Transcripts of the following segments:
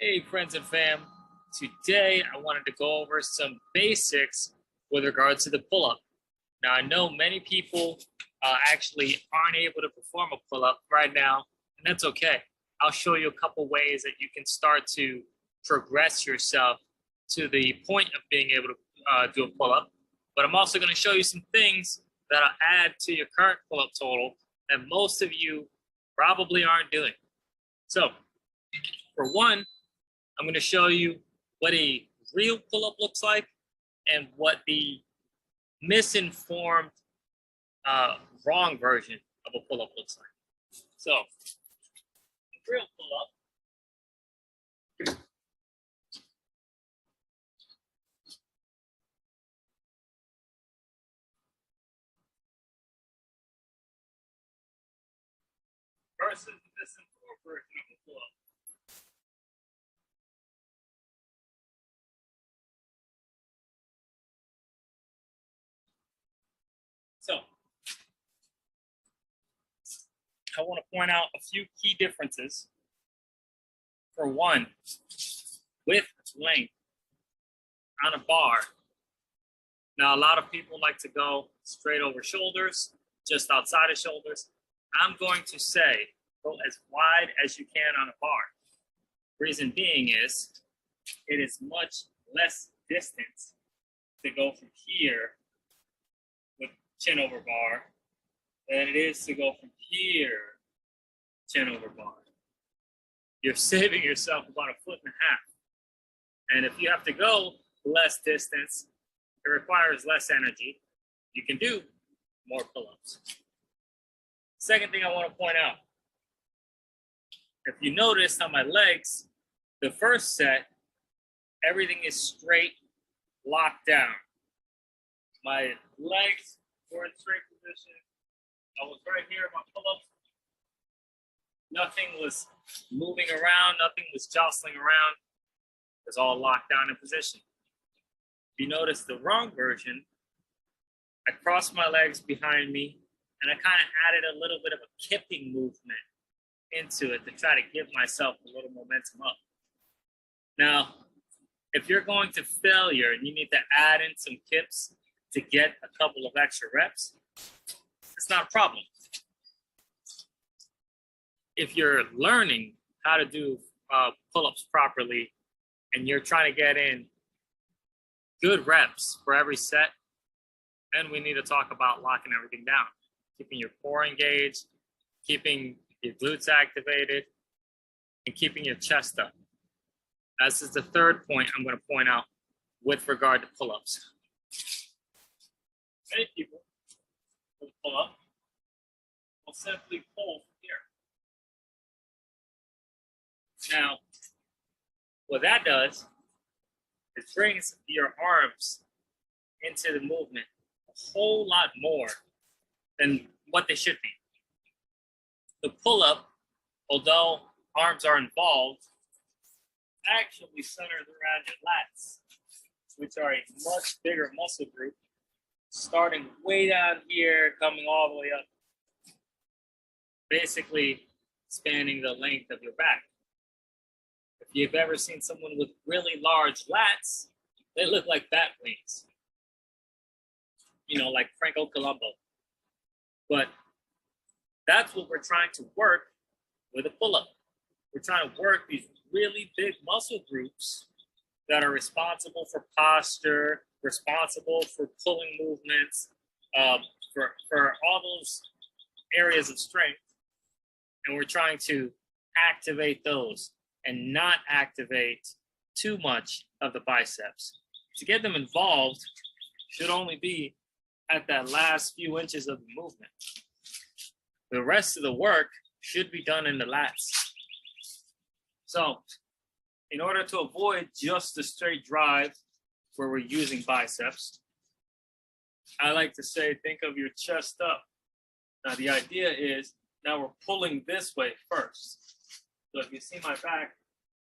Hey friends and fam, today I wanted to go over some basics with regards to the pull-up. Now I know many people actually aren't able to perform a pull-up right now, and that's okay. I'll show you a couple ways that you can start to progress yourself to the point of being able to do a pull-up, but I'm also going to show you some things that'll add to your current pull-up total that most of you probably aren't doing. So for one, I'm going to show you what a real pull-up looks like and what the misinformed, wrong version of a pull-up looks like. So, a real pull-up versus the misinformed version of a pull-up. So, I want to point out a few key differences. For one, width, length on a bar. Now, a lot of people like to go straight over shoulders, just outside of shoulders. I'm going to say go as wide as you can on a bar. Reason being is it is much less distance to go from here with chin over bar than it is to go from here, chin over bar. You're saving yourself about 1.5 feet. And if you have to go less distance, it requires less energy. You can do more pull-ups. Second thing I want to point out, if you notice on my legs, the first set, everything is straight, locked down. My legs were in straight position. I was right here in my pull-ups. Nothing was moving around. Nothing was jostling around. It was all locked down in position. If you notice the wrong version, I crossed my legs behind me and I kind of added a little bit of a kipping movement into it to try to give myself a little momentum up. Now, if you're going to failure and you need to add in some kips to get a couple of extra reps, it's not a problem. If you're learning how to do pull-ups properly and you're trying to get in good reps for every set, then we need to talk about locking everything down, keeping your core engaged, keeping your glutes activated, and keeping your chest up. This is the third point I'm going to point out with regard to pull-ups. Many people will pull up will simply pull from here. Now, what that does is brings your arms into the movement a whole lot more than what they should be. The pull-up, although arms are involved, actually centers around your lats, which are a much bigger muscle group, starting way down here, coming all the way up, basically spanning the length of your back. If you've ever seen someone with really large lats, they look like bat wings, like Franco Colombo. But that's what we're trying to work with a pull-up. We're trying to work these really big muscle groups that are responsible for posture, responsible for pulling movements, for all those areas of strength. And we're trying to activate those and not activate too much of the biceps. To get them involved should only be at that last few inches of the movement. The rest of the work should be done in the lats. So, in order to avoid just the straight drive where we're using biceps, I like to say, think of your chest up. Now, the idea is now we're pulling this way first. So if you see my back,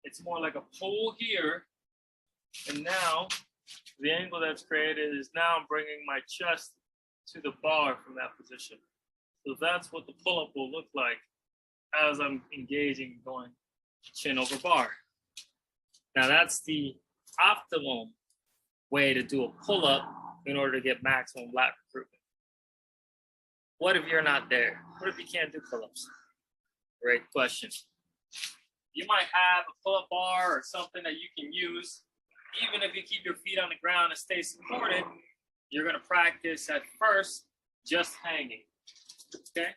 it's more like a pull here. And now the angle that's created is now I'm bringing my chest to the bar from that position. So that's what the pull-up will look like as I'm engaging, going chin over bar. Now that's the optimum way to do a pull-up in order to get maximum lat recruitment. What if you're not there? What if you can't do pull-ups? Great question. You might have a pull-up bar or something that you can use. Even if you keep your feet on the ground and stay supported, you're going to practice at first just hanging. Okay?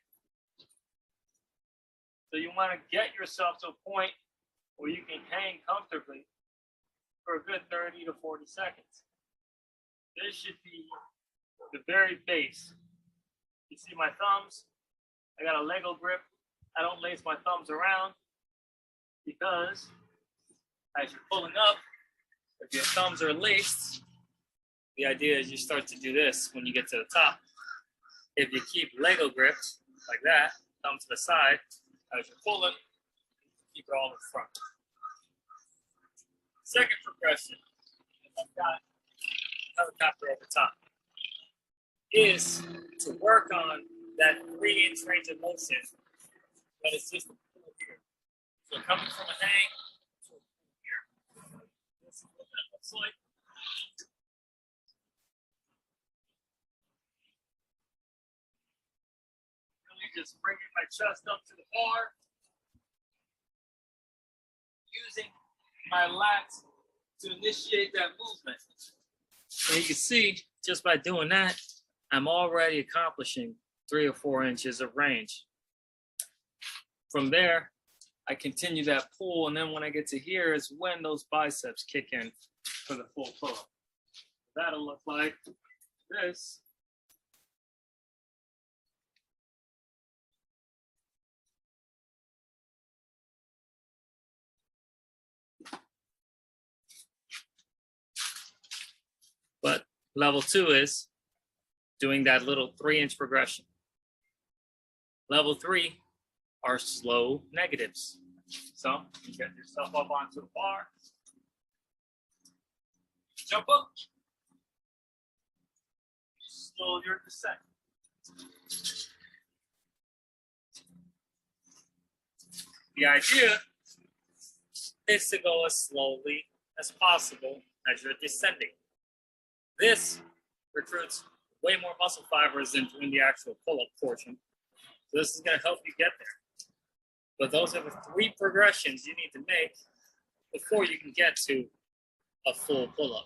So you want to get yourself to a point where you can hang comfortably for a good 30 to 40 seconds. This should be the very base. You see my thumbs? I got a Lego grip. I don't lace my thumbs around because as you're pulling up, if your thumbs are laced, the idea is you start to do this when you get to the top. If you keep Lego gripped like that, thumb to the side, as you're pulling, keep it all in front. Second progression, I've got helicopter over top, is to work on that 3-inch range of motion, but it's just a pull here. So coming from a hang to a pull here. This is what that looks like. Really just bringing my chest up to the bar, using my lats to initiate that movement. And you can see just by doing that, I'm already accomplishing 3 or 4 inches of range. From there, I continue that pull, and then when I get to here is when those biceps kick in for the full pull-up. That'll look like this. But level 2 is doing that little 3-inch progression. Level 3 are slow negatives. So you get yourself up onto a bar, jump up, slow your descent. The idea is to go as slowly as possible as you're descending. This recruits way more muscle fibers than doing the actual pull-up portion. So this is going to help you get there. But those are the 3 progressions you need to make before you can get to a full pull-up.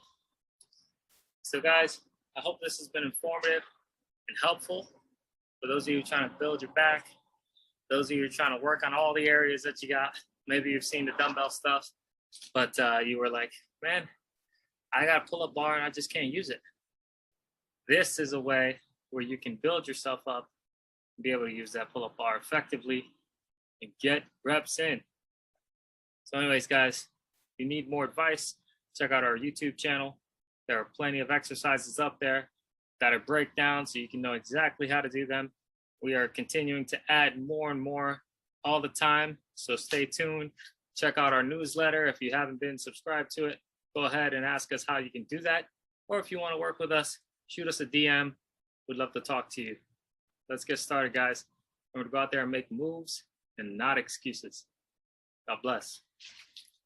So guys, I hope this has been informative and helpful for those of you trying to build your back, those of you trying to work on all the areas that you got. Maybe you've seen the dumbbell stuff, but you were like, man, I got a pull-up bar and I just can't use it. This is a way where you can build yourself up and be able to use that pull-up bar effectively and get reps in. So anyways, guys, if you need more advice, check out our YouTube channel. There are plenty of exercises up there that are breakdowns so you can know exactly how to do them. We are continuing to add more and more all the time, so stay tuned. Check out our newsletter. If you haven't been subscribed to it, go ahead and ask us how you can do that. Or if you want to work with us, shoot us a DM. We'd love to talk to you. Let's get started, guys. We're going to go out there and make moves and not excuses. God bless.